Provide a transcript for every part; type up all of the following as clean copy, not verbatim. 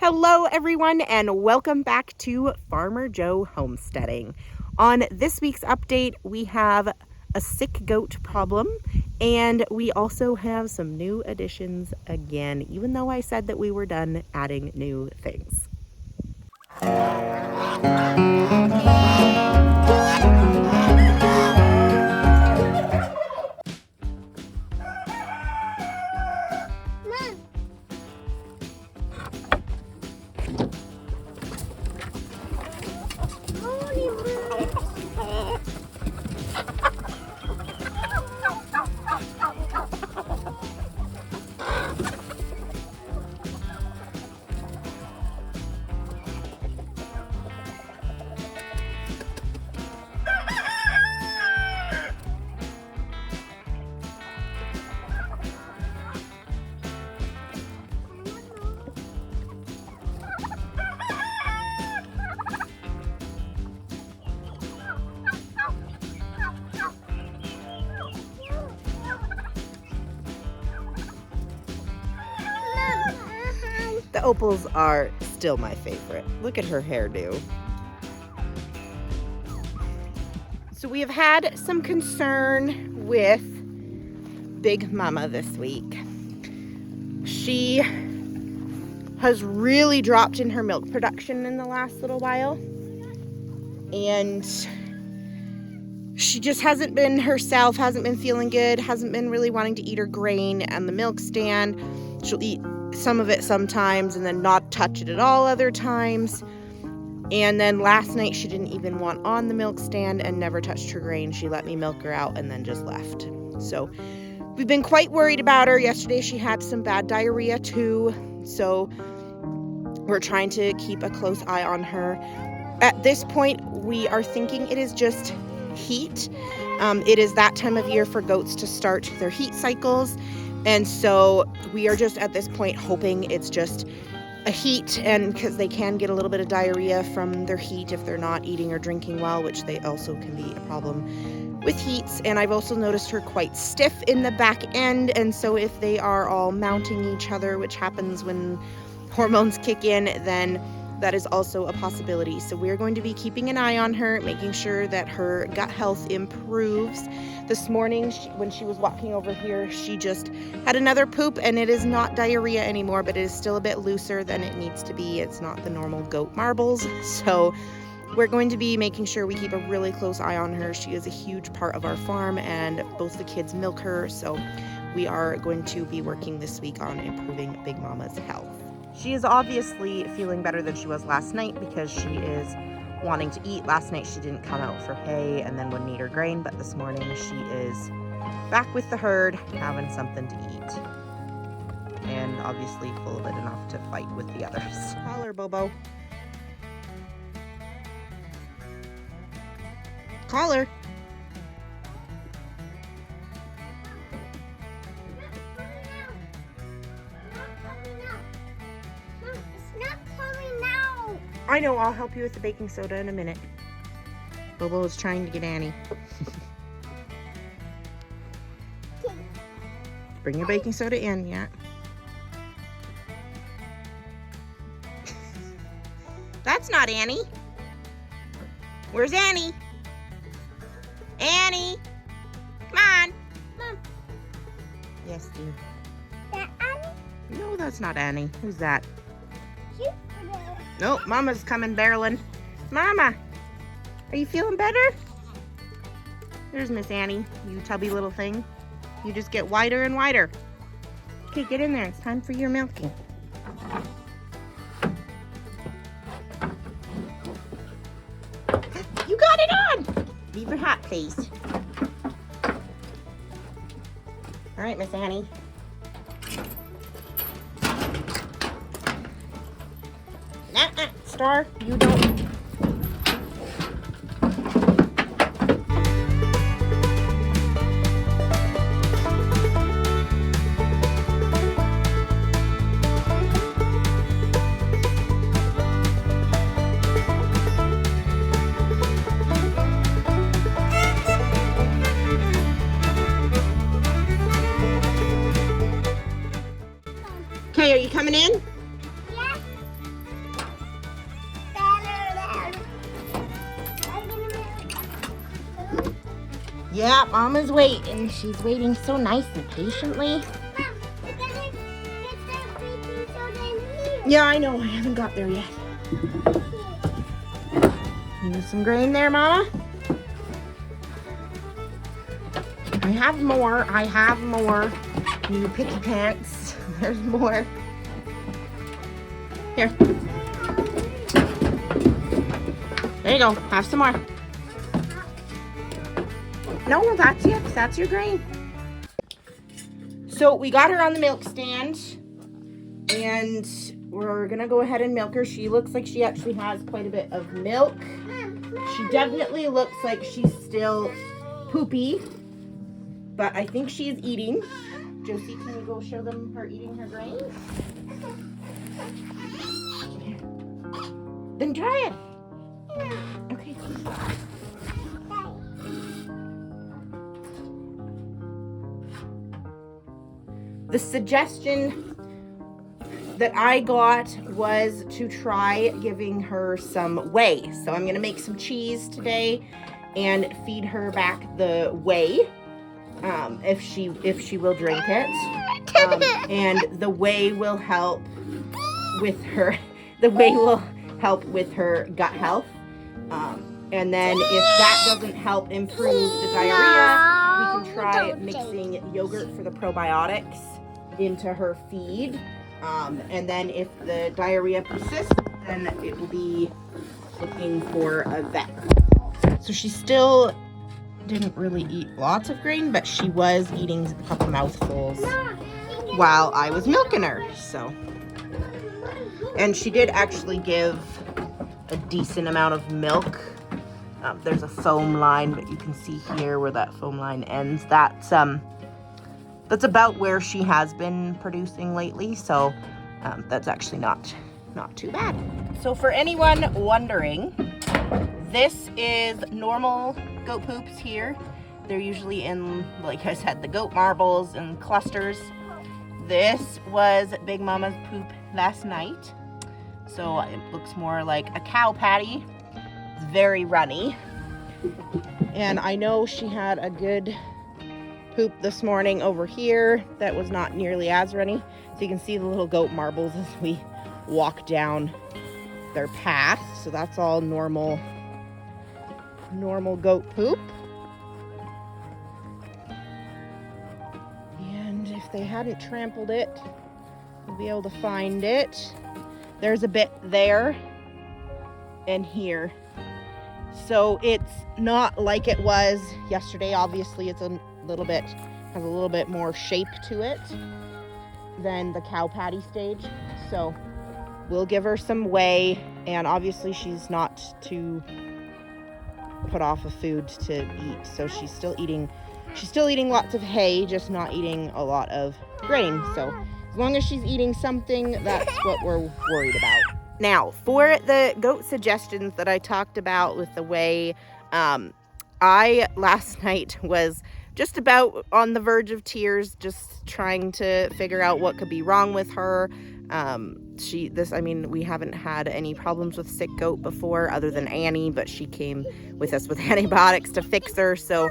Hello everyone and welcome back to Farmer Joe Homesteading. On this week's update we have a sick goat problem and we also have some new additions again, even though I said that we were done adding new things. The opals are still my favorite. Look at her hairdo. So we have had some concern with Big Mama this week. She has really dropped in her milk production in the last little while. And she just hasn't been herself, hasn't been feeling good, hasn't been really wanting to eat her grain and the milk stand. She'll eat some of it sometimes and then not touch it at all other times. And then last night she didn't even want on the milk stand and never touched her grain. She let me milk her out and then just left. So we've been quite worried about her. Yesterday she had some bad diarrhea too. So we're trying to keep a close eye on her. At this point we are thinking it is just heat. It is that time of year for goats to start their heat cycles. And so we are just at this point hoping it's just a heat, and because they can get a little bit of diarrhea from their heat if they're not eating or drinking well, which they also can be a problem with heats. And I've also noticed her quite stiff in the back end, and so if they are all mounting each other, which happens when hormones kick in, then that is also a possibility. So we're going to be keeping an eye on her, making sure that her gut health improves. This morning, when she was walking over here, she just had another poop, and it is not diarrhea anymore, but it is still a bit looser than it needs to be. It's not the normal goat marbles. So we're going to be making sure we keep a really close eye on her. She is a huge part of our farm, and both the kids milk her. So we are going to be working this week on improving Big Mama's health. She is obviously feeling better than she was last night because she is wanting to eat. Last night she didn't come out for hay and then wouldn't eat her grain, but this morning she is back with the herd having something to eat. And obviously full of it enough to fight with the others. Call her, Bobo. Call her. I know, I'll help you with the baking soda in a minute. Bobo is trying to get Annie. Bring your baking soda in, yeah. That's not Annie. Where's Annie? Annie! Come on! Mom. Yes, dear. That Annie? No, that's not Annie. Who's that? Nope, Mama's coming barreling. Mama, are you feeling better? There's Miss Annie, you tubby little thing. You just get wider and wider. Okay, get in there. It's time for your milking. You got it on! Leave your hat, please. All right, Miss Annie. Star, you don't. Okay, are you coming in? Yeah. Yeah, Mama's waiting. She's waiting so nice and patiently. Yeah, I know. I haven't got there yet. Need some grain there, Mama? I have more. I have more. You picky pants. There's more. Here. There you go. Have some more. No, that's it. That's your grain. So we got her on the milk stand, and we're gonna go ahead and milk her. She looks like she actually has quite a bit of milk. She definitely looks like she's still poopy, but I think she's eating. Josie, can you go show them her eating her grain? Then try it. Okay. The suggestion that I got was to try giving her some whey. So I'm gonna make some cheese today and feed her back the whey, if she will drink it. And the whey will help with her. The whey will help with her gut health. And then if that doesn't help improve the diarrhea, we can try mixing yogurt for the probiotics into her feed. And then if the diarrhea persists, then it will be looking for a vet. So she still didn't really eat lots of grain, but she was eating a couple mouthfuls while I was milking her. So, and she did actually give a decent amount of milk. There's a foam line, but you can see here where that foam line ends. That's about where she has been producing lately, so that's actually not too bad. So for anyone wondering, this is normal goat poops here. They're usually in, like I said, the goat marbles and clusters. This was Big Mama's poop last night, so it looks more like a cow patty. It's very runny, and I know she had a good poop this morning over here that was not nearly as runny. So you can see the little goat marbles as we walk down their path. So that's all normal goat poop. And if they hadn't trampled it, we'll be able to find it. There's a bit there and here. So it's not like it was yesterday. Obviously it's has a little bit more shape to it than the cow patty stage. So we'll give her some whey, and obviously she's not to put off of food to eat. So she's still eating lots of hay, just not eating a lot of grain. So as long as she's eating something, that's what we're worried about. Now, for the goat suggestions that I talked about with the whey, I last night was just about on the verge of tears, just trying to figure out what could be wrong with her. We haven't had any problems with sick goat before other than Annie, but she came with us with antibiotics to fix her. So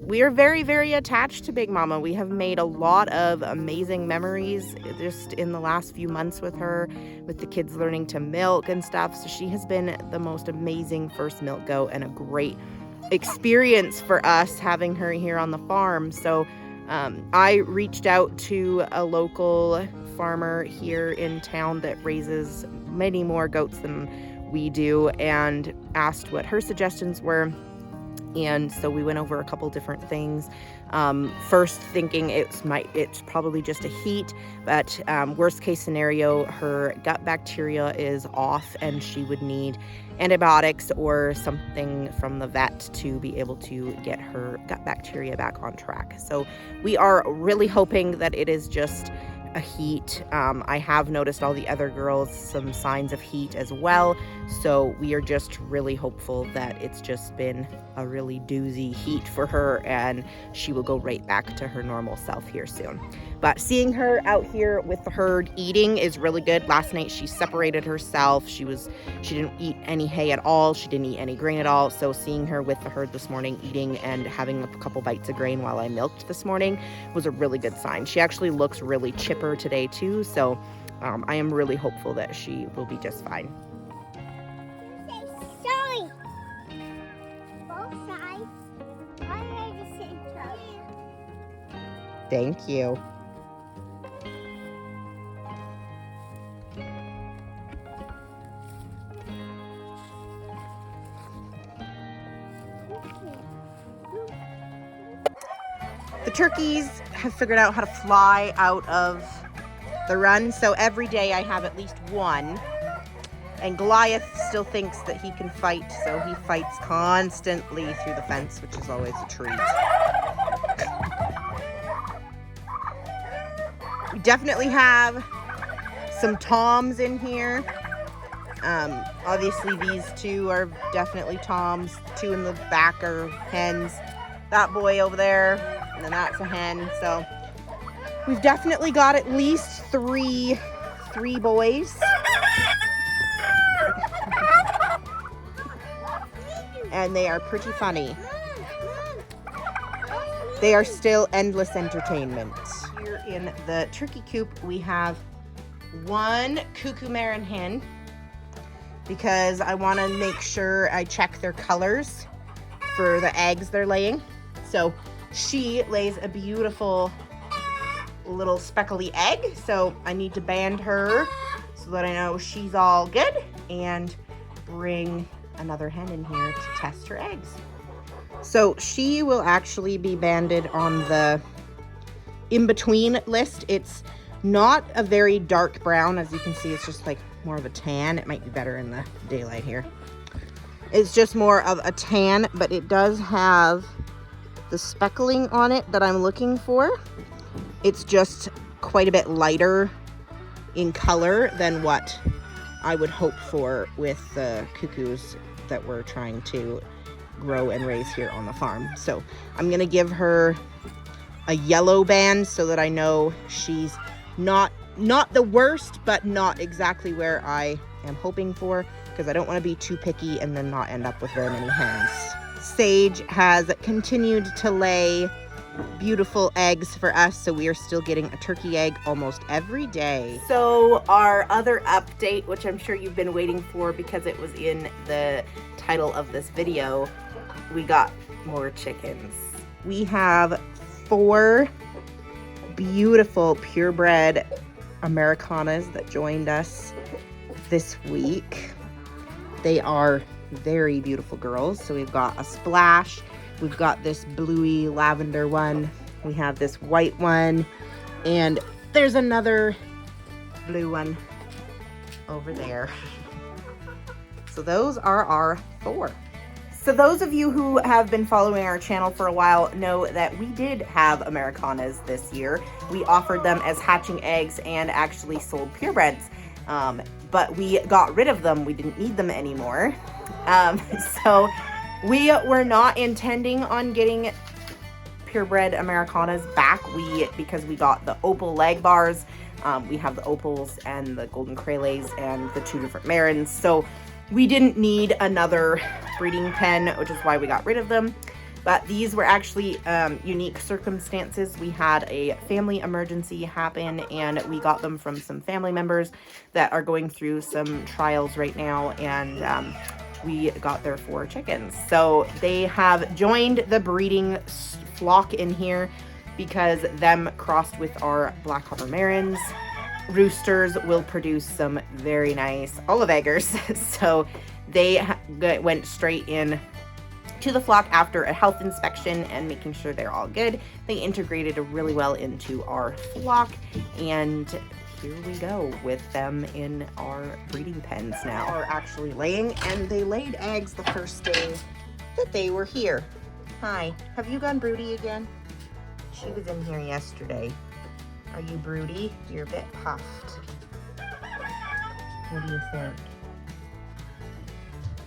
we are very, very attached to Big Mama. We have made a lot of amazing memories just in the last few months with her, with the kids learning to milk and stuff. So she has been the most amazing first milk goat and a great experience for us having her here on the farm. So I reached out to a local farmer here in town that raises many more goats than we do and asked what her suggestions were. And so we went over a couple different things. First thinking it's probably just a heat, but worst case scenario, her gut bacteria is off and she would need antibiotics or something from the vet to be able to get her gut bacteria back on track. So we are really hoping that it is just a heat. I have noticed all the other girls some signs of heat as well, so we are just really hopeful that it's just been a really doozy heat for her and she will go right back to her normal self here soon. But seeing her out here with the herd eating is really good. Last night she separated herself. She didn't eat any hay at all. She didn't eat any grain at all. So seeing her with the herd this morning eating and having a couple bites of grain while I milked this morning was a really good sign. She actually looks really chipper today too. So I am really hopeful that she will be just fine. Thank you. The turkeys have figured out how to fly out of the run, so every day I have at least one. And Goliath still thinks that he can fight, so he fights constantly through the fence, which is always a treat. We definitely have some toms in here. Obviously these two are definitely toms. The two in the back are hens. That boy over there, and then that's a hen. So we've definitely got at least three boys. And they are pretty funny. They are still endless entertainment. Here in the turkey coop, we have one cuckoo marin hen because I want to make sure I check their colors for the eggs they're laying. So she lays a beautiful little speckly egg. So I need to band her so that I know she's all good and bring another hen in here to test her eggs. So she will actually be banded on the in-between list. It's not a very dark brown. As you can see, it's just like more of a tan. It might be better in the daylight here. It's just more of a tan, but it does have the speckling on it that I'm looking for. It's just quite a bit lighter in color than what I would hope for with the cuckoos that we're trying to grow and raise here on the farm. So I'm gonna give her a yellow band so that I know she's not the worst, but not exactly where I am hoping for, because I don't want to be too picky and then not end up with very many hens. Sage has continued to lay beautiful eggs for us, so we are still getting a turkey egg almost every day. So our other update, which I'm sure you've been waiting for because it was in the title of this video, we got more chickens. We have 4 beautiful purebred Americanas that joined us this week. They are very beautiful girls. So we've got a Splash, we've got this bluey lavender one, we have this white one, and there's another blue one over there. So those are our 4. So those of you who have been following our channel for a while know that we did have Americanas this year. We offered them as hatching eggs and actually sold purebreds. But we got rid of them. We didn't need them anymore. So we were not intending on getting purebred Americanas back. Because we got the opal leg bars. We have the opals and the golden craylays and the 2 different marins. So we didn't need another breeding pen, which is why we got rid of them. But these were actually unique circumstances. We had a family emergency happen, and we got them from some family members that are going through some trials right now, and we got their 4 chickens. So they have joined the breeding flock in here because them crossed with our black copper marins roosters will produce some very nice olive eggers. So they went straight in to the flock after a health inspection and making sure they're all good. They integrated really well into our flock, and here we go with them in our breeding pens now. Are actually laying, and they laid eggs the first day that they were here. Hi, have you gone broody again? She was in here yesterday. Are you broody? You're a bit puffed. What do you think?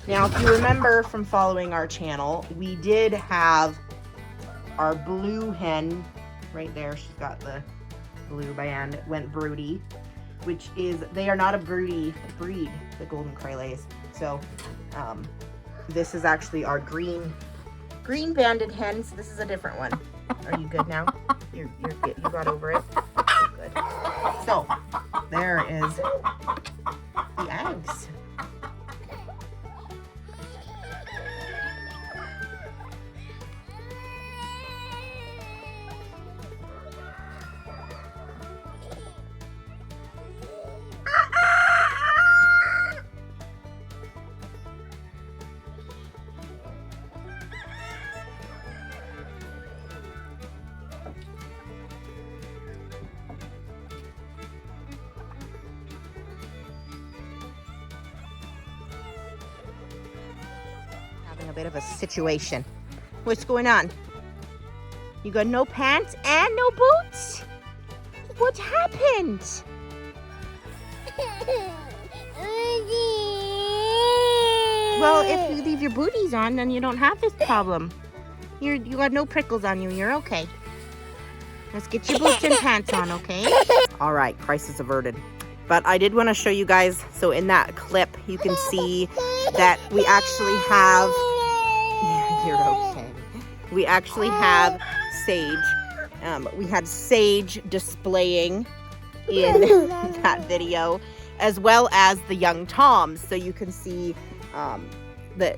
Now, if you remember from following our channel, we did have our blue hen right there. She's got the blue band went broody, which is, they are not a broody breed, the golden Craylés. So this is actually our green banded hen. So this is a different one. Are you good now? You're good. You got over it? Good. So there is the eggs. Having a bit of a situation. What's going on? You got no pants and no boots? What happened? Well, if you leave your booties on, then you don't have this problem. You got no prickles on you. You're okay. Let's get your boots and pants on, okay? All right, crisis averted. But I did want to show you guys, so in that clip, you can see that we actually have, yeah, you're okay. We actually have Sage. We had Sage displaying in that video, as well as the young Toms. So you can see that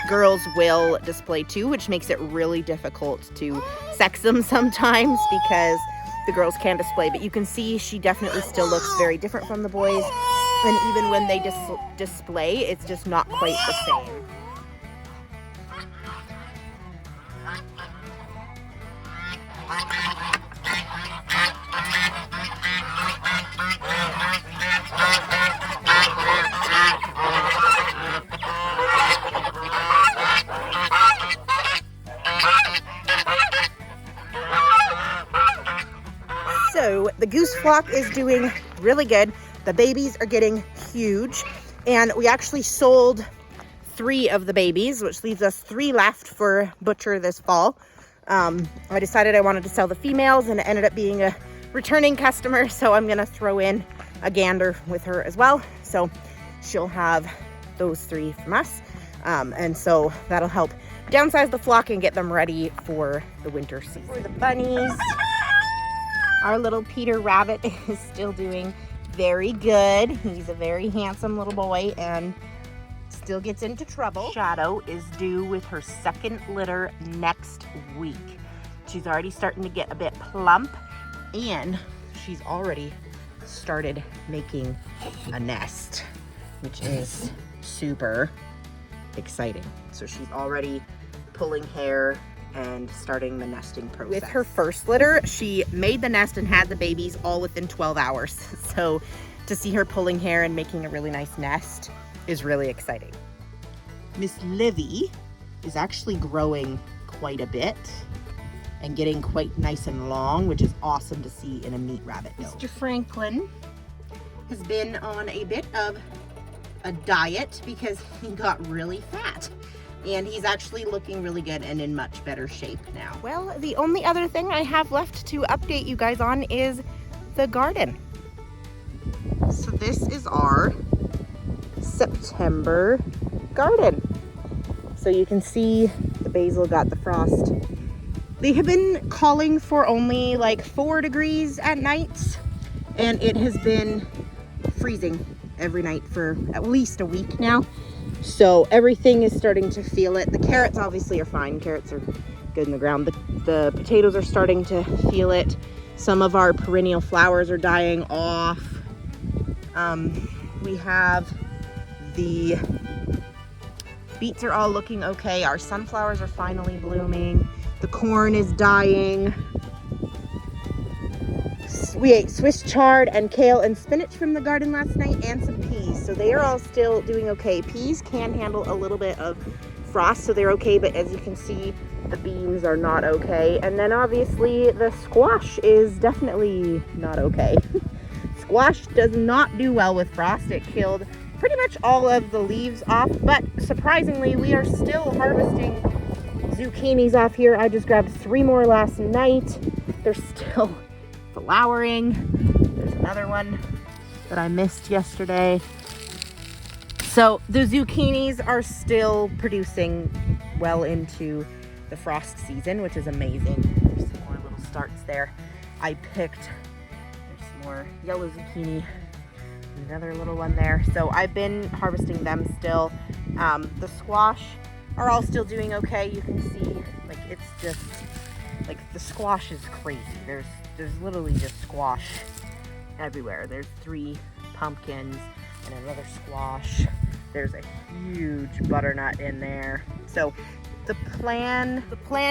girls will display too, which makes it really difficult to sex them sometimes because the girls can display. But you can see she definitely still looks very different from the boys. And even when they display, it's just not quite the same. So the goose flock is doing really good. The babies are getting huge, and we actually sold 3 of the babies, which leaves us 3 left for butcher this fall. I decided I wanted to sell the females, and it ended up being a returning customer, so I'm gonna throw in a gander with her as well. So she'll have those 3 from us, and so that'll help downsize the flock and get them ready for the winter season. For the bunnies, our little Peter Rabbit is still doing very good. He's a very handsome little boy and still gets into trouble. Shadow is due with her 2nd litter next week. She's already starting to get a bit plump, and she's already started making a nest, which is super exciting. So she's already pulling hair and starting the nesting process. With her 1st litter, she made the nest and had the babies all within 12 hours. So to see her pulling hair and making a really nice nest is really exciting. Miss Livy is actually growing quite a bit and getting quite nice and long, which is awesome to see in a meat rabbit. Mr. Franklin has been on a bit of a diet because he got really fat. And he's actually looking really good and in much better shape now. Well, the only other thing I have left to update you guys on is the garden. So this is our September garden. So you can see the basil got the frost. They have been calling for only like 4 degrees at night, and it has been freezing every night for at least a week now. So everything is starting to feel it. The carrots obviously are fine. Carrots are good in the ground. The potatoes are starting to feel it. Some of our perennial flowers are dying off. We have the beets are all looking okay. Our sunflowers are finally blooming. The corn is dying. We ate Swiss chard and kale and spinach from the garden last night, and some peas. So they are all still doing okay. Peas can handle a little bit of frost, so they're okay, but as you can see, the beans are not okay. And then obviously the squash is definitely not okay. Squash does not do well with frost. It killed pretty much all of the leaves off, but surprisingly, we are still harvesting zucchinis off here. I just grabbed 3 more last night. They're still flowering. There's another one that I missed yesterday. So the zucchinis are still producing well into the frost season, which is amazing. There's some more little starts there. I picked, there's some more yellow zucchini, another little one there. So I've been harvesting them still. The squash are all still doing okay. You can see, like, it's just, like, the squash is crazy. There's literally just squash everywhere. There's 3 pumpkins and another squash. There's a huge butternut in there. So the plan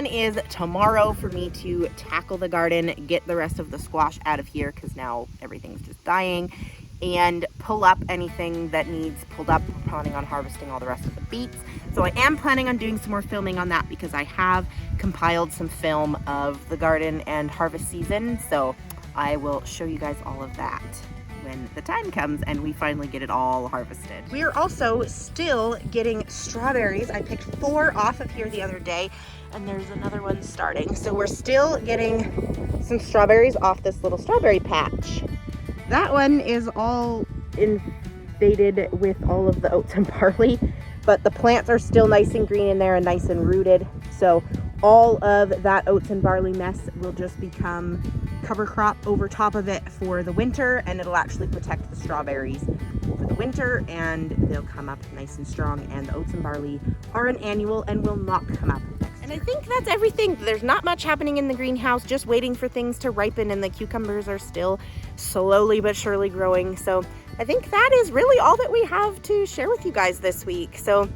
is tomorrow for me to tackle the garden, get the rest of the squash out of here because now everything's just dying, and pull up anything that needs pulled up. We're planning on harvesting all the rest of the beets. So I am planning on doing some more filming on that because I have compiled some film of the garden and harvest season. So I will show you guys all of that when the time comes and we finally get it all harvested. We are also still getting strawberries. I picked 4 off of here the other day, and there's another one starting. So we're still getting some strawberries off this little strawberry patch. That one is all invaded with all of the oats and barley, but the plants are still nice and green in there and nice and rooted. So all of that oats and barley mess will just become cover crop over top of it for the winter, and it'll actually protect the strawberries for the winter, and they'll come up nice and strong. And the oats and barley are an annual and will not come up next year. And I think that's everything. There's not much happening in the greenhouse, just waiting for things to ripen, and the cucumbers are still slowly but surely growing. So I think that is really all that we have to share with you guys this week. So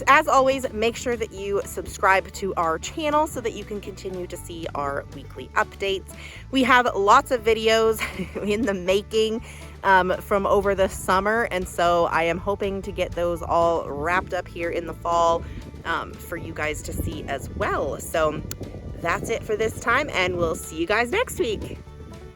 as always, make sure that you subscribe to our channel so that you can continue to see our weekly updates. We have lots of videos in the making from over the summer, and so I am hoping to get those all wrapped up here in the fall for you guys to see as well. So that's it for this time, and we'll see you guys next week.